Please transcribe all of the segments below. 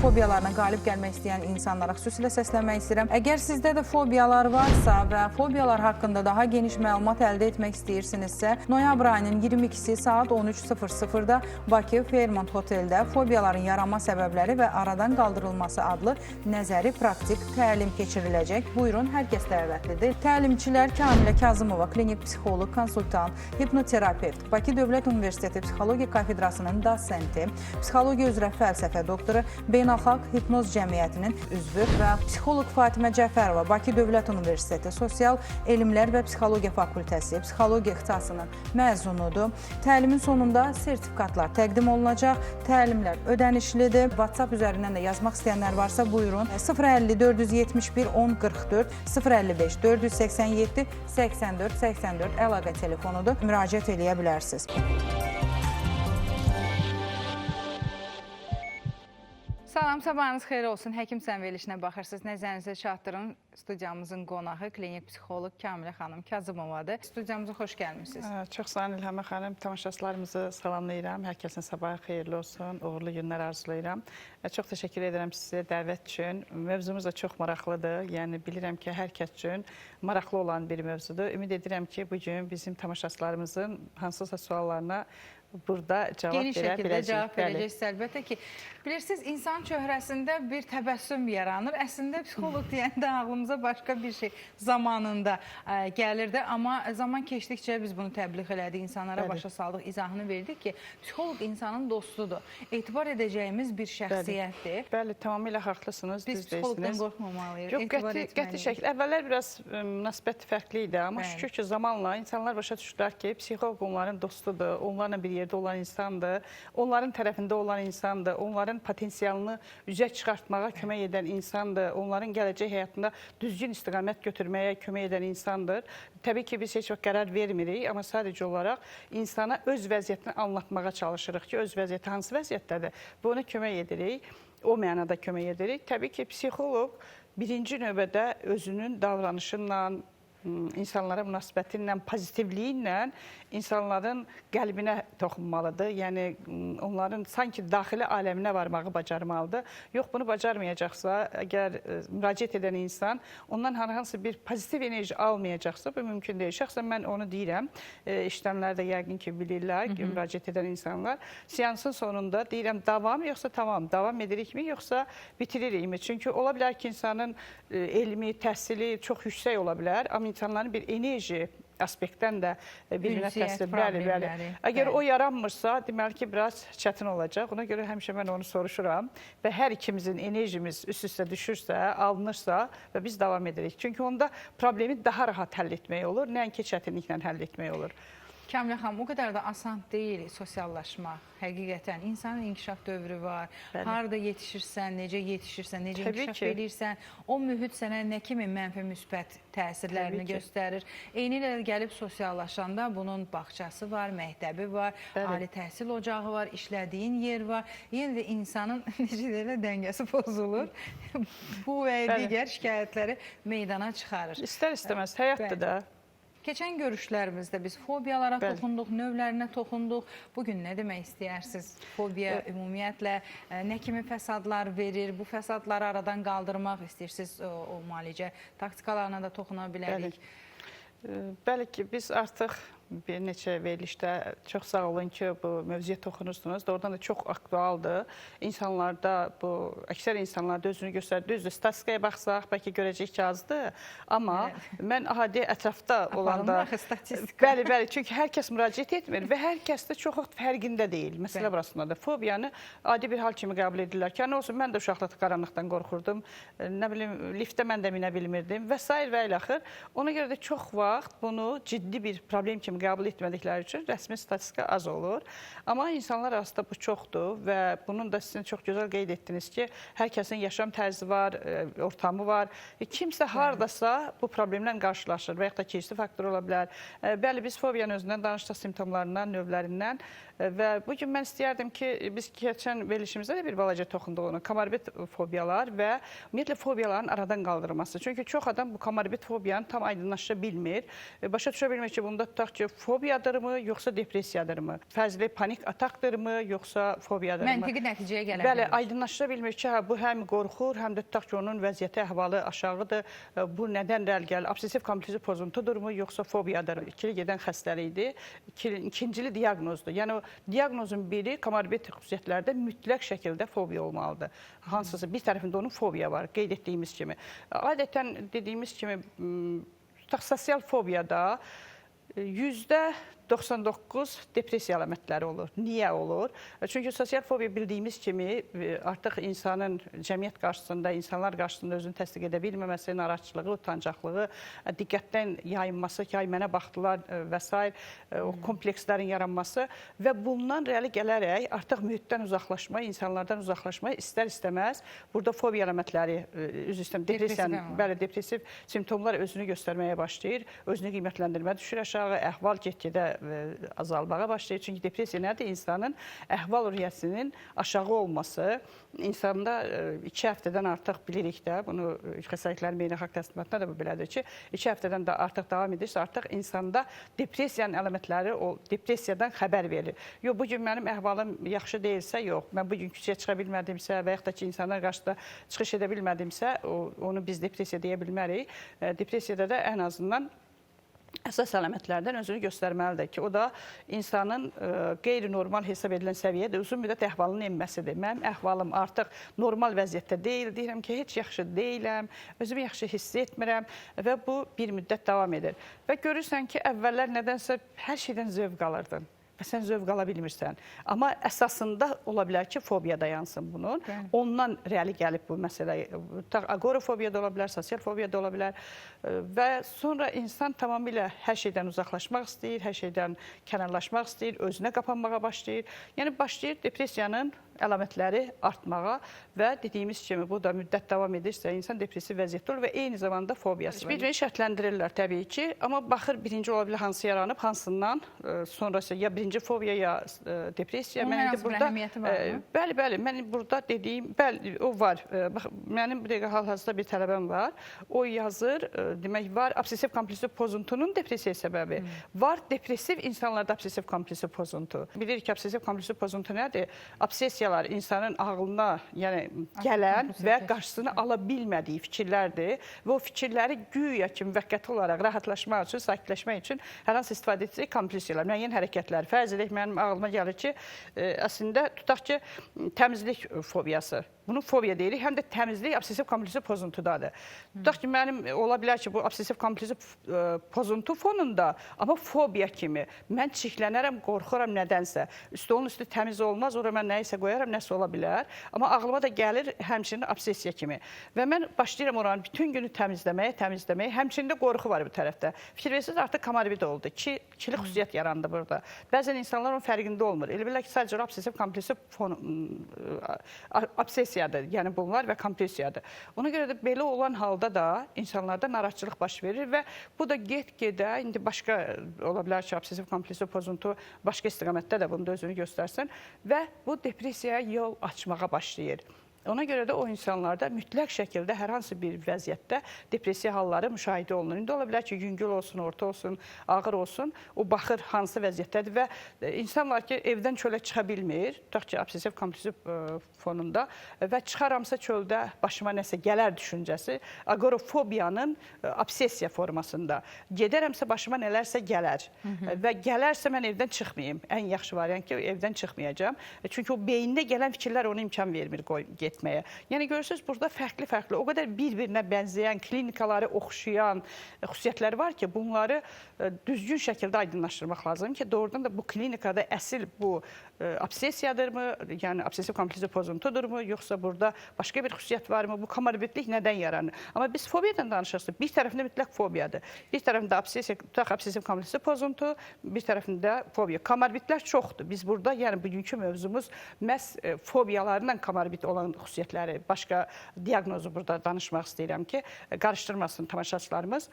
fobiyalarına qalib gəlmək istəyən insanlara xüsusilə səslənmək istəyirəm. Əgər sizdə də fobiyalar varsa və fobiyalar haqqında daha geniş məlumat əldə etmək istəyirsinizsə, noyabr ayının 22-si saat 13:00-da Bakı Fairmont Hoteldə fobiyaların yaranma səbəbləri və aradan qaldırılması adlı nəzəri praktik təlim keçiriləcək. Buyurun, hər kəs dəvətlidir. Təlimçilər Kamilə Kazımova, klinik psixoloq, konsultant, hipnoterapevt, Bakı Dövlət Universiteti Psixologiya Kafedrasının dosenti, psixologiya üzrə fəlsəfə doktoru, Beynəlxalq Hipnoz Cəmiyyətinin üzvü və psixoloq Fatimə Cəfərova, Bakı Dövlət Universiteti Sosial Elmlər və Psixologiya Fakültəsi, psixologiya ixtisasının məzunudur. Təlimin sonunda sertifikatlar təqdim olunacaq. Təlimlər ödənişlidir. WhatsApp üzərindən də yazmaq istəyənlər varsa buyurun. 050 471 1044 055 487 84 84 əlaqə telefonudur. Müraciət eləyə bilərsiniz. Salam, sabahınız xeyir olsun. Həkim Sən verilişinə baxırsınız. Nəzərinizə çatdırın. Studiyamızın qonağı klinik psixoloq Kamilə xanım Kazımovadır. Studiyamıza xoş gəlmişsiniz. Çox sağ olun İlhəmə xanım. Tamaşaçılarımızı salamlayıram. Hər kəsin sabahı xeyirli olsun. Uğurlu günlər arzulayıram. Çox təşəkkür edirəm sizə dəvət üçün. Mövzumuz da çox maraqlıdır. Yəni bilirəm ki, hər kəs üçün maraqlı olan bir mövzudur. Ümid edirəm ki, bugün bizim tamaşaçılarımızın hansısa suallarına burada cavab verə biləcək. Geniş şəkildə cavab verəcəksiniz. Əlbəttə ki, bilirsiniz, insan çöhrəsində bir təbəssüm yaranır. Əslində, psixoloq deyəndə ağlımıza başqa bir şey zamanında gəlirdi. Amma zaman keçdikcə biz bunu təbliğ elədik, insanlara başa saldıq, izahını verdik ki, psixoloq insanın dostudur. Etibar edəcəyimiz bir şəxsiyyətdir. Bəli, tamamilə haqlısınız. Biz psixoloqdan qorxmamalıyıq. Yox, qəti şəkil. Əvvəllər biraz münasibət fərqli idi. Amma şükür ki, zamanla insanlar başa düşdülər ki, psixoloq onların dostudur, onlarla bir yerdə olan insandır, onların tərəfində olan insandır, onların potensialını üzə çıxartmağa kömək edən insandır, onların gələcək həyatında düzgün istiqamət götürməyə kömək edən insandır. Təbii ki, biz heç vaxt qərar vermirik, amma sadəcə olaraq insana öz vəziyyətini anlatmağa çalışırıq ki, öz vəziyyəti hansı vəziyyətdədir? Bunu kömək edirik, o mənada kömək edirik. Təbii ki, psixoloq birinci növbədə özünün davranışıyla, insanlara münasibəti ilə, pozitivliyi ilə insanların qəlbinə toxunmalıdır. Yəni, onların sanki daxili aləminə varmağı bacarmalıdır. Yox, bunu bacarmayacaqsa, əgər müraciət edən insan ondan hansı bir pozitiv enerji almayacaqsa, bu mümkün deyil. Şəxsən mən onu deyirəm. İşləmlərdə yəqin ki, bilirlər ki, müraciət edən insanlar. Seansın sonunda deyirəm, davam yoxsa tamam, davam edirikmi, yoxsa bitiririkmi? Çünki ola bilər ki, insanın elmi, təhsili çox yüksək ola bilər, amma insanların bir enerji aspektdən də bir-birinə təsir. Bəli. Əgər o yaranmırsa, deməli ki, biraz çətin olacaq. Ona görə həmişə mən onu soruşuram və hər ikimizin enerjimiz üst-üstə düşürsə, alınırsa və biz davam edirik. Çünki onda problemi daha rahat həll etmək olur, nəinki çətinliklə həll etmək olur. Kamilə xanım, o qədər də asan deyil sosiallaşmaq. Həqiqətən, insanın inkişaf dövrü var. Harada yetişirsən, necə yetişirsən, necə inkişaf edirsən, o mühit sənə nə kimi mənfi müsbət təsirlərini göstərir. Eyni ilə gəlib sosiallaşanda bunun bağçası var, məktəbi var, ali təhsil ocağı var, işlədiyin yer var. Yenə də insanın necə dəngəsi pozulur. Bu və digər şikayətləri meydana çıxarır. İstər-istəməz həyatdır da. Keçən görüşlərimizdə biz fobiyalara toxunduq, növlərinə toxunduq. Bugün nə demək istəyirsiniz? Fobiya ümumiyyətlə nə kimi fəsadlar verir? Bu fəsadları aradan qaldırmaq istəyirsiniz? O müalicə taktikalarına da toxuna bilərik. Bəli ki, biz artıq bir neçə verilişdə çox sağ olun ki, bu mövzuya toxunursunuz. Oradan da çox aktualdır. İnsanlarda, əksər insanlarda özünü göstərir. Düzdür, statistikaya baxsaq, bəlkə görəcək ki, azdır. Amma mən adi ətrafda olanda... Bəli, çünki hər kəs müraciət etmir və hər kəs də çox fərqində deyil. Məsələ burasındadır. Fobiyanı adi bir hal kimi qəbul edirlər ki, nə olsun, mən də uşaqlıqda qaranlıqdan qorxurdum. Nə bilim, liftdə mən də minə bilmirdim və s. və ilaxır. Ona görə də çox vaxt bunu ciddi bir problem kimi qəbul etmədikləri üçün rəsmi statistika az olur. Amma insanlar arasında bu çoxdur və bunun da sizin çox gözəl qeyd etdiniz ki, hər kəsin yaşam tərzi var, ortamı var. Kimsə haradasa bu problemlə qarşılaşır və yaxud da keçici faktor ola bilər. Bəli, biz fobiyanın özündən danışdıq, simptomlarından, növlərindən. Və bugün mən istəyərdim ki, biz keçən verilişimizdə də bir balaca toxunduq ona, komorbid fobiyalar və ümumiyyətlə fobiyaların aradan qaldırılması. Çünki çox adam bu komorbid fobiyanı tam aydınlaşa bilmir. Başa düşə bilmir ki, bunda tutaq ki, fobiyadırmı, yoxsa depressiyadırmı? Fərzli panik atakdırmı, yoxsa fobiyadırmı? Məntiqi nəticəyə gələ Bəli, bilir. aydınlaşa bilmir ki, bu həm qorxur, həm də tutaq ki, onun vəziyyəti, əhvalı aşağıdır. Bu nədən irəli gəlir? Obsessiv kompulsiv pozuntudurmu, yoxsa fobiyadır? İkili gedən xəstəlikdir. İkincili diaqnozdur. Yəni, diaqnozun biri komorbid xüsusiyyətlərdə mütləq şəkildə fobiya olmalıdır. Hansısa bir tərəfində onun fobiya var, qeyd etdiyimiz kimi. Adətən dediyimiz kimi, sosial fobiyada %99 depressiya əlamətləri olur. Niyə olur? Çünki sosial fobiya bildiyimiz kimi artıq insanın cəmiyyət qarşısında, insanlar qarşısında özünü təsdiq edə bilməməsi, narahatçılığı, utancaqlığı, diqqətdən yayınması ki, ay mənə baxdılar və s. O komplekslərin yaranması və bundan irəli gələrək artıq mühitdən uzaqlaşma, insanlardan uzaqlaşma istər-istəməz burada fobiya əlamətləri, depressiv simptomlar özünü göstərməyə başlayır, özünü qiymətləndirmə düşür aşağı, əhval get-gedə azalmağa başlayır. Çünki depressiya nədir? İnsanın əhval-ruhiyyəsinin aşağı olması, insanda 2 həftədən artıq bilirik də, bunu xəstəliklərin beynəlxalq təsdiqatında da bu belədir ki, 2 həftədən də artıq davam edirsə, artıq insanda depressiyanın əlamətləri o depressiyadan xəbər verir. Yox, bugün mənim əhvalım yaxşı deyilsə, yox, mən bugün küçəyə çıxa bilmədimsə və yaxud da ki, insanlar qarşısında çıxış edə bilmədimsə, onu biz depressiya deyə bilmərik. Depressiyada da ən azından əsas əlamətlərdən özünü göstərməlidir ki, o da insanın qeyri-normal hesab edilən səviyyədə uzun müddət əhvalının enməsidir. Mənim əhvalım artıq normal vəziyyətdə deyil, deyirəm ki, heç yaxşı deyiləm, özümü yaxşı hiss etmirəm və bu bir müddət davam edir. Və görürsən ki, əvvəllər nədənsə hər şeydən zövq alırdın. Və sən zövq ala bilmirsən. Amma əsasında ola bilər ki, fobiya dayansın bunun. Ondan reali gəlib bu məsələ. Agorafobiya da ola bilər, sosial fobiya da ola bilər. Və sonra insan tamamilə hər şeydən uzaqlaşmaq istəyir, hər şeydən kənarlaşmaq istəyir, özünə qapanmağa başlayır. Yəni, başlayır depressiyanın əlamətləri artmağa və dediyimiz kimi bu da müddət davam edirsə, insan depressiv vəziyyətdə olur və eyni zamanda fobiyası var. Bir-birini şərtləndirirlər təbii ki, amma baxır birinci ola bilər hansı yaranıb, hansından sonrası ya birinci fobiya ya depressiya. Onun hansı bir əhəmiyyəti var mı? Bəli, bəli. Mən burada dediyim, bəli, o var. Mənim bir dəqiqə hal-hazırda bir tələbəm var. O yazır, demək var, obsessiv kompulsiv pozuntunun depressiya səbəbi. Var depressiv insanlarda obsessiv kompulsiv pozuntu. Bilirik ki, obsessiv kompulsiv pozuntu nədir? Obsessiyalar insanın ağlına gələn və qarşısını ala bilmədiyi fikirlərdir və o fikirləri güya ki, müvəqqəti olaraq rahatlaşmaq üçün, sakitləşmək üçün hər hansı istifadə edəcək kompulsiyalar, müəyyən hərəkətlər. Fərz edək, mənim ağlıma gəlir ki, əslində tutaq ki, təmizlik fobiyası. Bunu fobiya deyirik, həm də təmizlik obsessiv kompulsiv pozuntudadır. Tutaq ki, mənim ola bilər ki, bu obsessiv kompulsiv pozuntu fonunda, amma fobiya kimi mən çirklənərəm, qorxuram nədənsə. Stolun üstü təmiz olmaz, oraya mən nəyisə qoyaram, nəsə ola bilər. Amma ağlıma da gəlir həmçinin obsessiya kimi. Və mən başlayıram oranı bütün günü təmizləməyə, həmçinin də qorxu var bu tərəfdə. Fikir verirsiniz, artıq komorbid oldu. İkili xüsusiyyət yarandı burada. Bəzən insanlar onun fərqində olmur. Elə bilirlər ki, sadəcə obsessiv kompulsiv obsessiyadır, yəni bunlar və kompulsiyadır. Ona görə də belə olan halda da insanlarda narahatçılıq baş verir və bu da get-gedə, indi başqa ola bilər ki, obsessiv kompulsiv pozuntu başqa istiqamətdə də bunu da özünü göstərsin və bu depressiyaya yol açmağa başlayır. Ona görə də o insanlarda mütləq şəkildə hər hansı bir vəziyyətdə depressiya halları müşahidə olunur. İndi ola bilər ki, yüngül olsun, orta olsun, ağır olsun, o baxır hansı vəziyyətdədir və insan var ki, evdən çölə çıxa bilmir, tutaq ki, obsessiv kompulsiv fonunda və çıxaramsa çöldə başıma nəsə gələr düşüncəsi, agorafobiyanın obsessiya formasında. Gedərəmsə başıma nələrsə gələr və gələrsə mən evdən çıxmayayım. Ən yaxşı variant ki, evdən çıxmayacağım. Çünki o beyində gələn fikirlər ona imkan vermir getməyə. Yəni, görürsünüz, burada fərqli-fərqli, o qədər bir-birinə bənzəyən, klinikaları oxşayan xüsusiyyətlər var ki, bunları düzgün şəkildə aydınlaşdırmaq lazım ki, doğrudan da bu klinikada əsil bu obsessiyadırmı, yəni obsessiv kompulsiv pozuntudurmu, yoxsa burada başqa bir xüsusiyyət varmı, bu komorbidlik nədən yaranır? Amma biz fobiyadan danışırıq, bir tərəfində mütləq fobiyadır, bir tərəfində obsessiv kompulsiv pozuntu, bir tərəfində fobiya. Komorbidlər çoxdur. Biz burada, yəni bugünkü mövzumuz məhz fobiyalarla komorbid olan xüsusiyyətləri, başqa diaqnozu burada danışmaq istəyirəm ki, qarışdırmasın tamaşaçılarımız.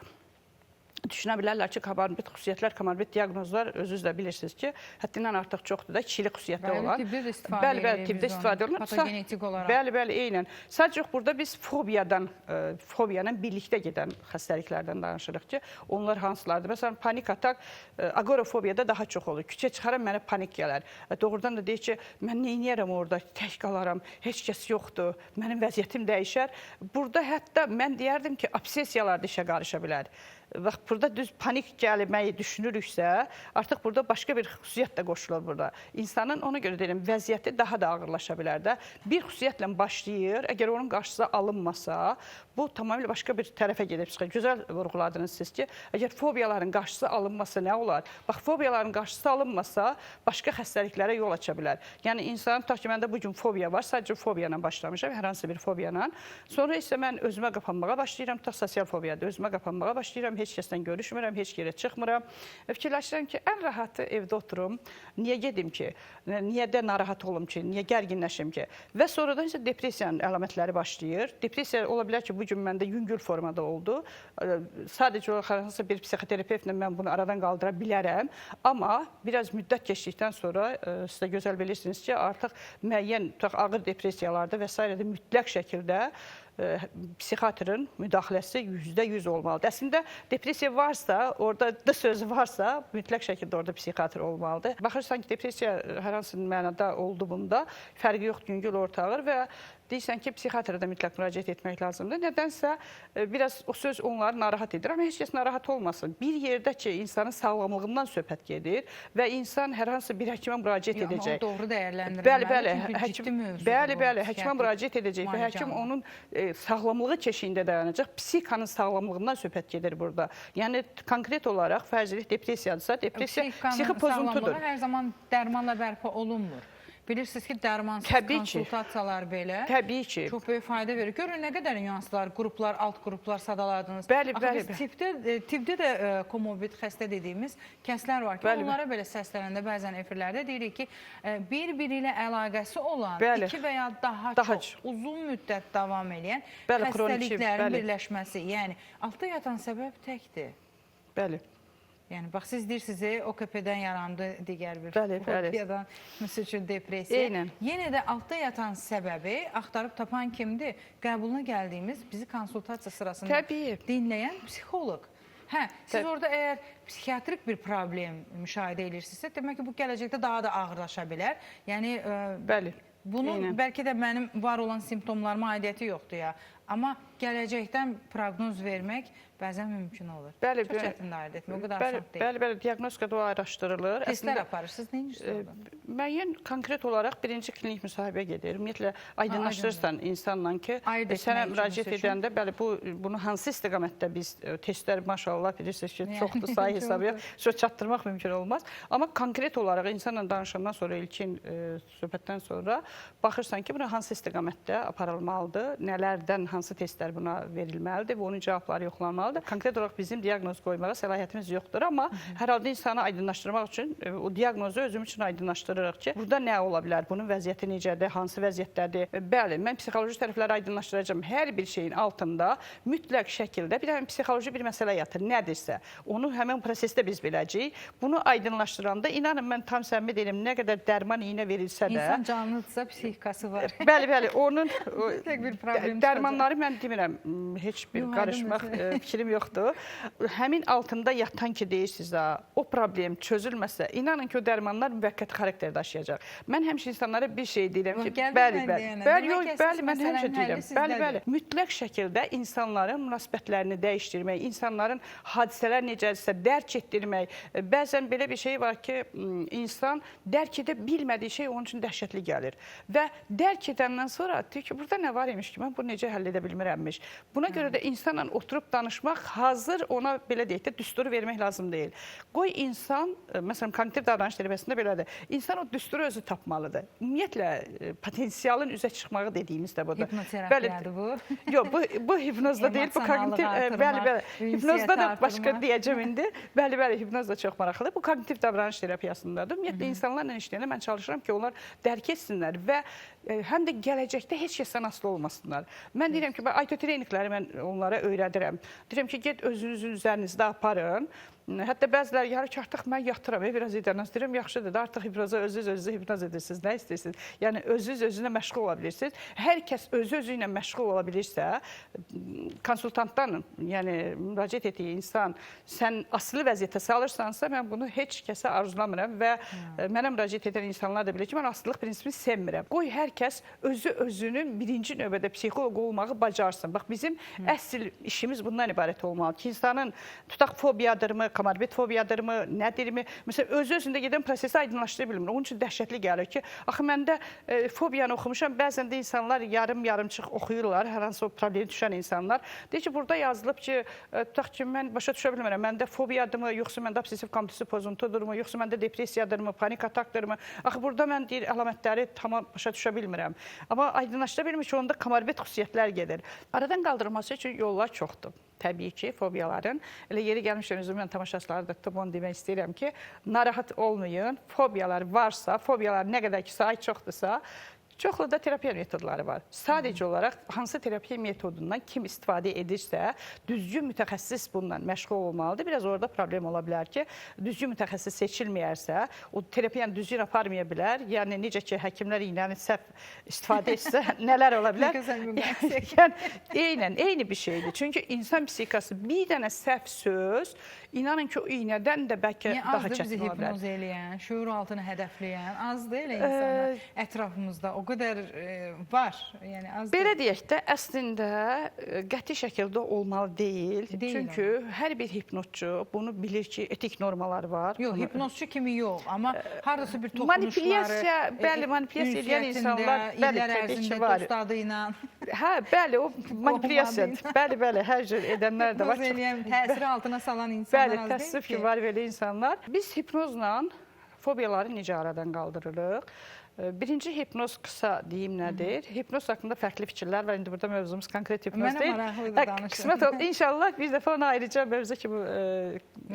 düşünə bilərlər ki, komorbid xüsusiyyətlər, komorbid diaqnozlar özünüz də bilirsiniz ki, həddindən artıq çoxdur da, kişilik xüsusiyyətdə olan. Tibdə də istifadə edilir. Tibdə istifadə olunur. Patogenetik olaraq. Bəli, eynən. Sadəcə burada biz fobiyanın birlikdə gedən xəstəliklərdən danışırıq ki, onlar hansılardır? Məsələn, panik atak agorafobiyada daha çox olur. Küçə çıxaram, mənə panik gələr. Doğrudan da deyir ki, mən neyniyərəm orada, tək qalaram, heç kəs yoxdur, mənim vəziyyətim dəyişər. Burada hətta mən deyərdim ki, obsesiyalar da işə qarışa bilər. Bax, burada düz panik gəlməyi düşünürüksə, artıq burada başqa bir xüsusiyyət də qoşulur burada. İnsanın, ona görə deyirəm, vəziyyəti daha da ağırlaşa bilər də. Bir xüsusiyyətlə başlayır, əgər onun qarşısı alınmasa, bu tamamilə başqa bir tərəfə gedib çıxır. Gözəl vurğuladınız siz ki, əgər fobiyaların qarşısı alınmasa nə olar? Bax, fobiyaların qarşısı alınmasa, başqa xəstəliklərə yol aça bilər. Yəni, insanın, tutaq ki, məndə bugün fobiya var, sadəcə fobiya ilə başlamışam, hər hansı bir fobiya ilə. Sonra isə mən özümə qapanmağa başlayıram, tutaq sosial fobiyadır, özümə qapanmağa başlayıram, heç kəsdən görüşmürəm, heç yerə çıxmıram. Fikirləşirəm ki, ən rahatı evdə oturum, niyə gedim ki, niyə də narahat olum ki, niyə gərginləşim ki? Və sonradan isə depressiyanın əlamətləri başlayır. Depressiya ola bilər ki, bugün məndə yüngül formada oldu. Sadəcə olaraq hansısa bir psixoterapevtlə mən bunu aradan qaldıra bilərəm. Amma biraz müddət keçdikdən sonra, siz də gözəl bilirsiniz ki, artıq müəyyən ağır depressiyalarda və s. mütləq şəkildə psixiatrın müdaxiləsi %100 olmalıdır. Əslində, depressiya varsa, orada D sözü varsa, mütləq şəkildə orada psixiatr olmalıdır. Baxırsan ki, depressiya hər hansı mənada oldu bunda, fərqi yoxdur, yüngül orta ağır və deyirsən ki, psixiatra da mütləq müraciət etmək lazımdır. Nədənsə, biraz o söz onları narahat edir, amma heç kəs narahat olmasın. Bir yerdə ki, insanın sağlamlığından söhbət gedir və insan hər hansı bir həkimə müraciət edəcək. Amma o doğru dəyərləndirilməli, çünki ciddi mövzudur. Bəli, həkimə müraciət edəcək və həkim onun sağlamlığı keşiyində dayanacaq. Psixikanın sağlamlığından söhbət gedir burada. Yəni, konkret olaraq fərz edək depressiyadırsa, depressiya psixi pozuntudur. Sağlamlığı hər zaman dərmanla bərpa olunmur. Bilirsiniz ki, dərmansız konsultasiyalar belə çox böyük fayda verir. Görün, nə qədər nüanslar, qruplar, alt qruplar sadaladınız. Bəli. Tibdə də komorbid xəstə dediyimiz kəslər var ki, onlara belə səslənəndə bəzən efirlərdə deyirik ki, bir-biri ilə əlaqəsi olan, iki və ya daha çox uzun müddət davam edən xəstəliklərin birləşməsi, yəni altda yatan səbəb təkdir. Bəli. Yəni, bax, siz deyirsiniz, OKP-dən yarandı digər bir fobiyadan, misal üçün depressiya. Yenə də altda yatan səbəbi axtarıb tapan kimdir? Qəbuluna gəldiyimiz, bizi konsultasiya sırasında dinləyən psixoloq. Hə, siz orada əgər psixiatrik bir problem müşahidə edirsinizsə, demək ki, bu gələcəkdə daha da ağırlaşa bilər. Yəni, bunun bəlkə də mənim var olan simptomlarıma aidiyyəti yoxdur ya. Amma gələcəkdən proqnoz vermək bəzən mümkün olur. Çox çətin ayırt etmək, o qədər asan deyil. Bəli, diaqnostikada o araşdırılır. Testlər aparırsınız, neyinirsiniz orada? Müəyyən, konkret olaraq birinci klinik müsahibə gedir. Ümumiyyətlə, aydınlaşdırırsan insanla ki, sənə müraciət edəndə, bəli, bunu hansı istiqamətdə biz testlər, maşallah, bilirsiniz ki, çoxdur, sayı hesabı yox, çatdırmaq mümkün olmaz. Amma konkret olaraq insanla danışandan sonra, ilkin söhbətdən sonra baxırsan ki, buna hansı istiqamətdə aparılmalıdır, nələrdən hansı testlər buna verilməlidir və onun cavabları yoxlanmalıdır. Konkret olaraq bizim diaqnoz qoymağa səlahiyyətimiz yoxdur, amma hər halda insanı aydınlaşdırmaq üçün o diaqnozu özüm üçün aydınlaşdırırıq ki, burada nə ola bilər, bunun vəziyyəti necədir, hansı vəziyyətdədir? Bəli, mən psixoloji tərəfləri aydınlaşdıracağım. Hər bir şeyin altında mütləq şəkildə bir psixoloji bir məsələ yatır, nədirsə, onu həmin prosesdə biz biləcəyik. Bunu aydınlaşdıranda, inanın, mən tam səmimi deyirəm, nə qədər dərman iynə verilsə də... İnsan canlıdırsa psixikası var. Bəli, onun dərmanları mən demirəm, heç bir qarışmaq fikrim yoxdur. Həmin altında yatan ki, deyirsiniz, o problem çözülməsə, inanın ki, o dərmanlar müvəqqəti xarakter daşıyacaq. Mən həmişə insanlara bir şey deyirəm ki, bəli, mən həmişə deyirəm, bəli, mütləq şəkildə insanların münasibətlərini dəyişdirmək, insanların hadisələr necədirsə dərk etdirmək. Bəzən belə bir şey var ki, insan dərk edə bilmədiyi şey onun üçün dəhşətli gəlir. Və dərk edəndən sonra deyir ki, burada nə var imiş ki, mən bunu necə həll edə bilmirəmmiş. Buna görə də insanla oturub danışmaq, hazır ona belə deyək də, düsturu vermək lazım deyil. Qoy insan, məsələn, kognitiv davranış terapiyasında belədir, insan o düsturu özü tapmalıdır. Ümumiyyətlə, potensialın üzə çıxmağı dediyimiz də budur. Hipnoterapiyadır bu. Yox, bu hipnozda deyil, bu kognitiv, bəli, hipnozda da başqa deyəcəm indi. Bəli, hipnoz da çox maraqlıdır. Bu kognitiv davranış terapiyasındadır. Ümumiyyətlə, insanlarla işləyəndə mən çalışıram ki, onlar dərk etsinlər və həm də gələcəkdə heç kəsdən asılı olmasınlar. Mən deyirəm ki, autotrenikləri mən onlara öyrədirəm. Deyirəm ki, get özünüzün üzərinizdə aparın. Hətta bəziləri yarı ki, artıq mən yatıram, biraz edəndən deyirəm, yaxşıdır da, artıq hipnoza özünüzü hipnoz edirsiniz, nə istəyirsiniz? Yəni, özünüz özünə məşğul ola bilirsiniz. Hər kəs özü ilə məşğul ola bilirsə, konsultantdan, yəni müraciət etdiyi insan, sən asılı vəziyyətə salırsansa, mən bunu heç kəsə arzulamıram və mənə müraciət edən insanlar da bilir ki, mən asılılıq prinsipini sevmirəm. Qoy hər kəs özünün birinci növbədə psixoloq olmağı bacarsın. Bax, bizim əsl işimiz bundan ibarət olmalı ki, insanın tutaq fobiyadırmı, komorbid fobiyadırmı, nədirmi? Məsələn, özü-özündə gedən prosesi aydınlaşdıra bilmir. Onun üçün dəhşətli gəlir ki, axı məndə fobiyanı oxumuşam, bəzən də insanlar yarım-yarımçıq oxuyurlar, hər hansı o problemi düşən insanlar. Deyir ki, burada yazılıb ki, tutaq ki, mən başa düşə bilmirəm, məndə fobiyadırmı, yoxsa məndə obsessiv-kompulsiv pozuntudurmu, yoxsa məndə depressiyadırmı, panik atakdırmı? Axı, burada mən deyir, əlamətləri tamam başa düşə bilmirəm. Amma aydınlaşdıra bilmir ki, onda komorbid xüsusiyyətlər gedir. Aradan qaldırılması üçün yollar çoxdur. Təbii ki, fobiyaların. Elə yeri gəlmişəm, özümlə tamaşaçıları da tutub onu demək istəyirəm ki, narahat olmayın. Fobiyalar varsa, fobiyalar nə qədər ki, sayı çoxdursa, çoxlu da terapiya metodları var. Sadəcə olaraq hansı terapiya metodundan kim istifadə edirsə, düzgün mütəxəssis bundan məşğul olmalıdır. Biraz orada problem ola bilər ki, düzgün mütəxəssis seçilməyərsə, o terapiyanı düzgün aparmaya bilər. Yəni, necə ki, həkimlər iynəni səhv istifadə etsə, nələr ola bilər? Yəni, eyni bir şeydir. Çünki insan psixikası bir dənə səhv söz, inanın ki, o iynədən də bəlkə daha çətin ola bilər. Azdır bizi hipnoz eləyən, şuur altını hədəfləyən, azdır elə insanlar ətrafımızda. O qədər var. Yəni, azdır. Belə deyək də, əslində qəti şəkildə olmalı deyil. Çünki hər bir hipnozçu bunu bilir ki, etik normalar var. Yox, hipnozçu kimi yox, amma haradasa bir toxunuşları, bəli, manipulyasiya edən insanlar, bəli, təbii ki, var. Dost adı ilə. Hə, bəli, o manipulyasiyadır. Bəli, hər cür edənlər də var. Hipnoz eləyən, təsiri altına salan insanlar bəli, təəssüf ki, var belə insanlar. Biz hipnozla fobiyaları necə aradan qaldırırıq? Birinci hipnoz qısa deyim nədir? Hipnoz haqqında fərqli fikirlər var. İndi burada mövzumuz konkret hipnoz deyil. Mənə maraqlıdır danışın. Qismət ol, inşallah bir dəfə ona ayrıca mövzu kimi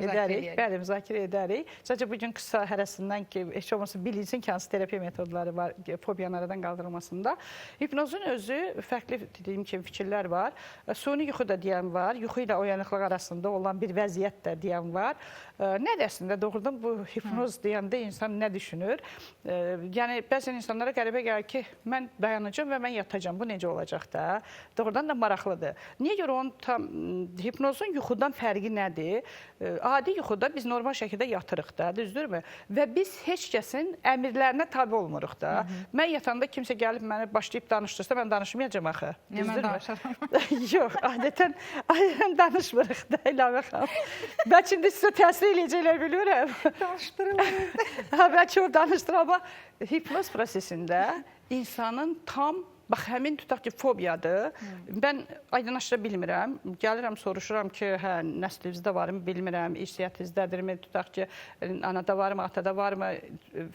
edərik. Bəli, müzakirə edərik. Sadəcə bugün qısa hərəsindən ki, heç olmasa bilinsin ki, hansı terapiya metodları var fobiyanın aradan qaldırılmasında. Hipnozun özü fərqli dediyim kimi fikirlər var. Suni yuxu da deyən var. Yuxu ilə oyanıqlıq arasında olan bir vəziyyət də deyən var. Nədir əslində? Doğrudan bu hipnoz deyəndə insan nə düşünür? Yəni, bəzən insanlara qəribə gəlir ki, mən dayanacam və mən yatacam. Bu necə olacaq da? Doğrudan da maraqlıdır. Niyə görə onun tam hipnozun yuxudan fərqi nədir? Adi yuxuda biz normal şəkildə yatırıq da, düzdürmü? Və biz heç kəsin əmirlərinə tabi olmuruq da. Mən yatanda kimsə gəlib məni başlayıb danışdırsa, mən danışmayacam axı. Mən danışaram. Yox, adətən danışmırıq da, İlham xanım. Bəlkə indi sizə təsir eləyəcəklər bilmirəm. Danışdırılır. Bəlkə o danışdır, amma hipnoz prosesində insanın tam, bax, həmin tutaq ki, fobiyadır. Mən aydınlaşdıra bilmirəm. Gəlirəm, soruşuram ki, hə, nəslinizdə varmı, bilmirəm, irsiyyətinizdədirmi, tutaq ki, anada varmı, atada varmı,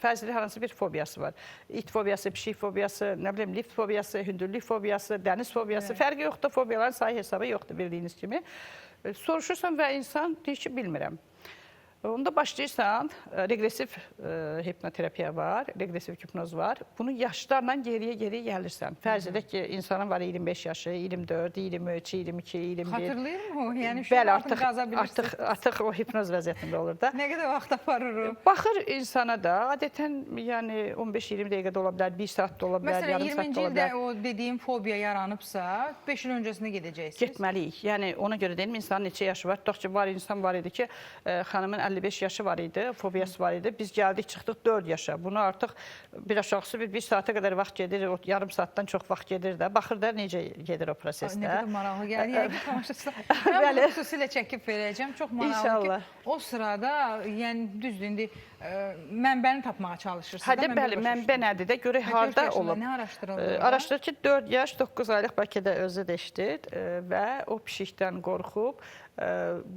fərzli hər hansı bir fobiyası var. İt fobiyası, pişik fobiyası, nə bilim, lift fobiyası, hündürlük fobiyası, dəniz fobiyası, fərqi yoxdur, fobiyaların sayı hesabı yoxdur, bildiyiniz kimi. Soruşursan və insan deyir ki, bilmirəm. Onda başlayırsan, regresiv hipnoterapiya var, regresiv hipnoz var. Bunu yaşlarla geriyə gəlirsən. Fərz edək ki, insanın var 25 yaşı, 24, 23, 22, 21. Xatırlayır mı o? Yəni, bəli, artıq o hipnoz vəziyyətində olur da. Nə qədər vaxt aparır o? Baxır insana da, adətən yəni 15-20 dəqiqədə ola bilər, 1 saat da ola bilər, yarım saat da ola bilər. Məsələn, 20-ci ildə o dediyim fobiya yaranıbsa, 5 il öncəsində gedəcəksiniz. Getməliyik. Yəni, ona görə deyim, insanın neçə yaşı var. Tutaq ki, var insan var idi ki, xanımın 55 yaşı var idi, fobiyası var idi. Biz gəldik, çıxdıq 4 yaşa. Bunu artıq bir aşağısı bir saata qədər vaxt gedir, yarım saatdan çox vaxt gedir də. Baxır da necə gedir o prosesdə. Nə qədər maraqlı gəlir. Yəni, tamaşaçılar. Mən bunu xüsusilə çəkib verəcəm. Çox maraqlı ki, o sırada, yəni düzdür, indi mənbəni tapmağa çalışırsınız. Hədə, bəli, mənbə nədir də, görək harada olub. Nə araşdırılır? Araşdırır ki, 4 yaş, 9 aylıq bəlkə də özü də işdir və o pişikdən qorxub,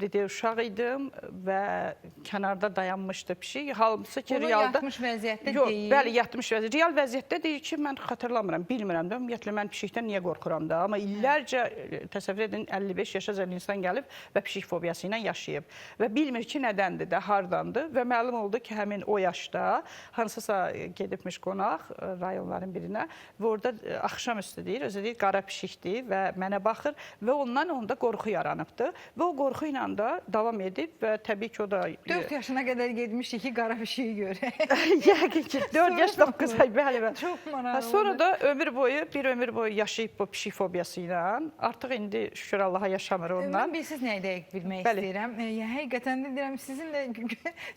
dedi, uşaq idim və kənarda dayanmışdı pişik. Halbuki ki, Bunu realda... yatmış vəziyyətdə Yox, deyil. bəli, yatmış vəziyyətdə. Real vəziyyətdə deyir ki, mən xatırlamıram, bilmirəm də. Ümumiyyətlə, mən pişikdən niyə qorxuram da? Amma illərcə, təsəvvür edin, 55 yaşacan insan gəlib və pişik fobiyası ilə yaşayıb. Və bilmir ki, nədəndir də, hardandır. Və məlum oldu ki, həmin o yaşda hansısa gedibmiş qonaq rayonların birinə və orada axşamüstü deyir, özü deyir, qara pişikdir və mənə baxır və ondan onda qorxu yaranıbdır. Və o qorxu ilə də davam edib və təbii ki, o da... 4 yaşına qədər getmişdik ki, qara pişiyi görək. Yəqin ki, 4 yaş 9 ay, bəli. Çox maraqlı. Sonra da bir ömür boyu yaşayıb bu pişik fobiyası ilə. Artıq indi şükür Allaha yaşamır ondan. Mən bilsiz nəyi dəqiq bilmək Bəli. istəyirəm. Həqiqətən də deyirəm, sizinlə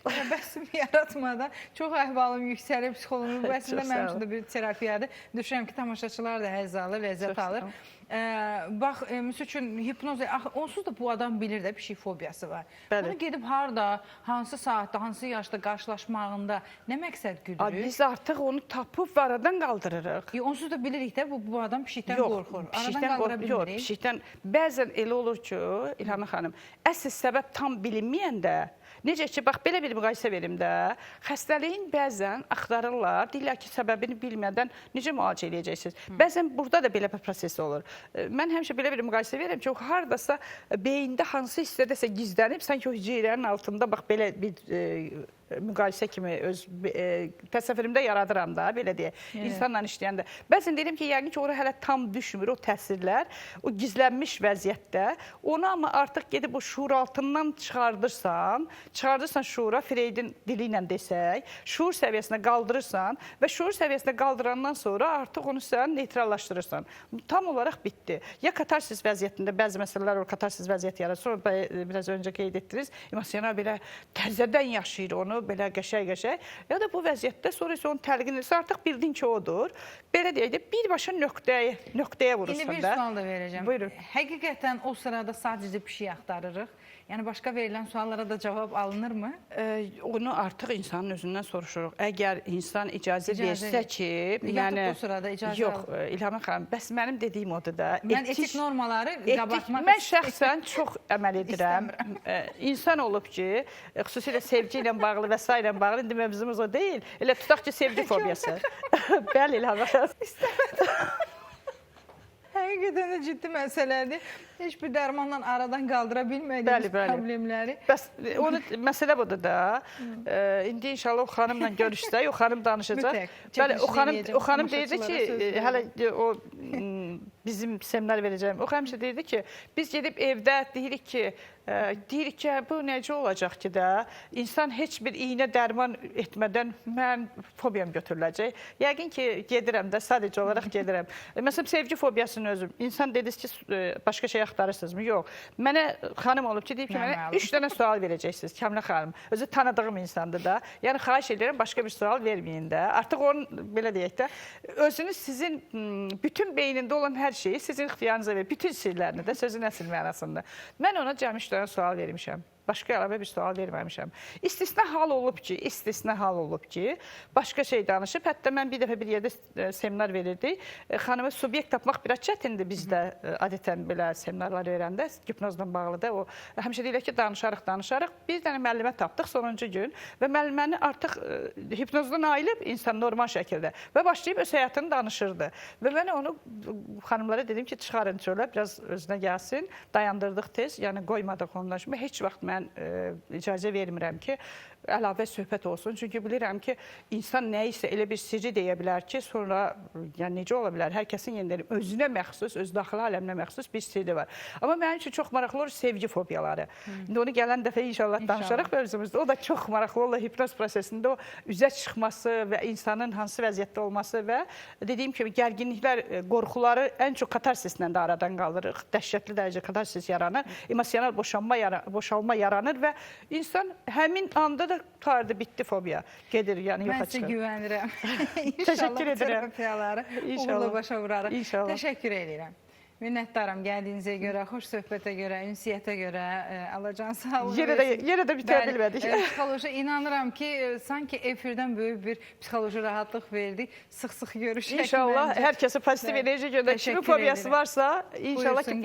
təbəssüm yaratmadan çox əhvalım yüksəlib, psixoloğum. Bu əslində mənim üçün də bir terapiyadır. Düşünürəm ki, tamaşaçılar da həzz alır, ləzzət alır. Bax, misal üçün hipnoz, onsuz da bu adam bilir də pişik fobiyası var. Bəli. Bunu gedib harada, hansı saatda, hansı yaşda qarşılaşmağında nə məqsəd güdürür? Biz artıq onu tapıb və aradan qaldırırıq. Onsuz da bilirik də bu adam pişikdən qorxur. Aradan qaldıra bilmirik. Yox, pişikdən bəzən elə olur ki, İlham xanım, əsl səbəb tam bilinməyəndə, necə ki, bax, belə bir müqayisə verim də, xəstəliyin bəzən axtarırlar, deyirlər ki, səbəbini bilmədən necə müalicə edəcəksiniz. Bəzən burada da belə bir proses olur. Mən həmişə belə bir müqayisə verirəm ki, haradasa beyində hansı hissədəsə gizlənib, sanki o hüceyrənin altında bax, belə bir müqayisə kimi öz təsəvvürümdə yaradıram da, belə deyək, insanla işləyəndə. Bəzən deyirəm ki, yəqin ki, ora hələ tam düşmür o təsirlər, o gizlənmiş vəziyyətdə. Onu amma artıq gedib o şuur altından çıxardırsan şuura, Freydin dili ilə desək, şuur səviyyəsinə qaldırırsan və şuur səviyyəsinə qaldırandan sonra artıq onu sən neytrallaşdırırsan. Tam olaraq bitdi. Ya katarsis vəziyyətində bəzi məsələlər o katarsis vəziyyət yaradır, sonra biraz öncə qeyd etdiniz, emosional belə təzədən yaşayır onu, belə qəşəng-qəşəng, ya da bu vəziyyətdə sonra isə onu təlqin edirsə, artıq bildin ki, odur. Belə deyək də, birbaşa nöqtəyə vurursan da. İndi bir sual da verəcəm. Buyurun. Həqiqətən o sırada sadəcə pişik axtarırıq. Yəni, başqa verilən suallara da cavab alınırmı? Onu artıq insanın özündən soruşuruq. Əgər insan icazə versə ki... Yatıb bu sırada icazə alır. Yox, İlham xanım, bəs mənim dediyim odur da... Mən etik normaları qabartmaq Mən şəxsən çox əməl edirəm. İnsan olub ki, xüsusilə sevgi ilə bağlı və s. ilə bağlı, indi mövzumuz o deyil. Elə tutaq ki, sevgi fobiyası. Bəli, İlham xanım. Həqiqətən də ciddi məsələdir. Heç bir dərmanla aradan qaldıra bilmədiyimiz problemləri. Bəs məsələ budur da. İndi inşallah o xanımla görüşsə, o xanım danışacaq. Bəli, o xanım deyirdi ki, hələ o bizim seminer verəcəyim. O həmişə deyirdi ki, biz gedib evdə deyirik ki, bu necə olacaq ki də, insan heç bir iynə dərman etmədən mən fobiyam götürüləcək. Yəqin ki, gedirəm də, sadəcə olaraq gedirəm. Məsələn, sevgi fobiyasının özü. İnsan dediniz ki, başqa şey axtarırsınızmı? Yox. Mənə xanım olub ki, deyib ki, mənə 3 dənə sual verəcəksiniz, Kəmilə xanım. Özü tanıdığım insandır da. Yəni, xahiş edirəm, başqa bir sual verməyin də. Artıq onun, belə deyək də, özünüz sizin bütün beynində olan hər şeyi sizin ixtiyarınıza verir. Bütün sirlərini də, sözün əsl mənasında. Mən ona cəmi 3 dənə sual vermişəm. Başqa əlavə bir sual verməmişəm. İstisna hal olub ki, başqa şey danışıb. Hətta mən bir dəfə bir yerdə seminar verirdik. Xanımı subyekt tapmaq biraz çətindir bizdə adətən belə seminarlar verəndə, hipnozla bağlı da. Həmişə deyirlər ki, danışarıq. Bir dənə müəllimə tapdıq sonuncu gün və müəlliməni artıq hipnozdan ayılıb insan normal şəkildə və başlayıb öz həyatını danışırdı. Və mən onu xanımlara dedim ki, çıxarın çölə, biraz özünə gəlsin. Dayandırdıq tez, yəni qoymadıq ondan. Heç vaxt mən icazə vermirəm ki, əlavə söhbət olsun. Çünki bilirəm ki, insan nə isə elə bir sirri deyə bilər ki, sonra necə ola bilər? Hər kəsin yeniləri özünə məxsus, öz daxili aləminə məxsus bir sirri var. Amma mənim üçün çox maraqlı olur sevgi fobiyaları. İndi onu gələn dəfə inşallah danışaraq özümüzdə. O da çox maraqlı olur. Hipnoz prosesində o üzə çıxması və insanın hansı vəziyyətdə olması və dediyim kimi gərginliklər, qorxuları ən çox katarsislə də aradan qaldırırıq. Dəhşətli dərəcə katarsis yaranır, emosional boşalma yaranır və insan həmin anda da qardı, bitdi fobiya. Gedir, yəni yoxa çıxır. Mən sizə güvənirəm. Təşəkkür edirəm. İnşallah terapiyaları uğurla başa vurarıq. İnşallah. Təşəkkür edirəm. Minnətdaram gəldiyinizə görə, xoş söhbətə görə, ünsiyyətə görə. Alacan sağ olun. Yerə də bitə bilmədik. Psixoloji inanıram ki, sanki efirdən böyük bir psixoloji rahatlıq verdik. Sıx-sıx görüşək. İnşallah hər kəsə pozitiv enerji göndərək. Kimin fobiyası varsa, inşallah ki,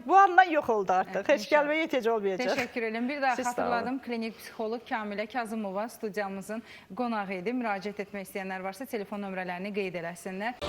bu andan yox oldu artıq. Heç gəlməyə ehtiyac olmayacaq. Təşəkkür edirəm. Bir daha xatırladım. Klinik psixoloq Kamilə Kazımova studiyamızın qonağı idi. Müraciət etmək istəyənlər varsa telefon nömrələrini qeyd eləsinlər.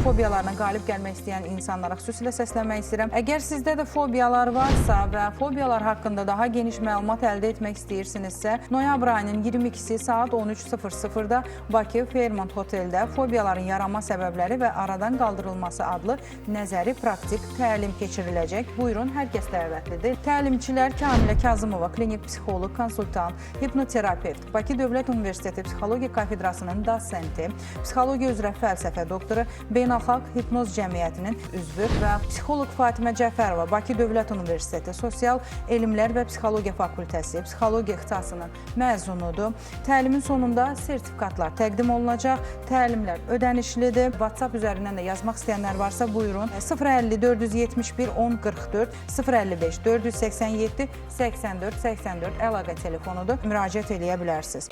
Fobiyalarına qalib gəlmək istəyən insanlara xüsusilə səslənmək istəyirəm. Əgər sizdə də fobiyalar varsa və fobiyalar haqqında daha geniş məlumat əldə etmək istəyirsinizsə, noyabr ayının 22-si saat 13:00-da Bakı Fairmont Hoteldə fobiyaların yaranma səbəbləri və aradan qaldırılması adlı nəzəri praktik təlim keçiriləcək. Buyurun, hər kəs dəvətlidir. Təlimçilər Kamilə Kazımova, klinik psixoloq, konsultant, hipnoterapevt, Bakı Dövlət Universiteti Psixologiya Kafedrasının dosenti, psixologiya üzrə fəlsəfə doktoru, Beynəlxalq Hipnoz Cəmiyyətinin üzvü və psixoloq Fatimə Cəfərova, Bakı Dövlət Universiteti Sosial Elmlər və Psixologiya Fakültəsi, psixologiya ixtisasının məzunudur. Təlimin sonunda sertifikatlar təqdim olunacaq. Təlimlər ödənişlidir. WhatsApp üzərindən də yazmaq istəyənlər varsa buyurun. 050 471 1044, 055 487 84 84 əlaqə telefonudur. Müraciət eləyə bilərsiniz.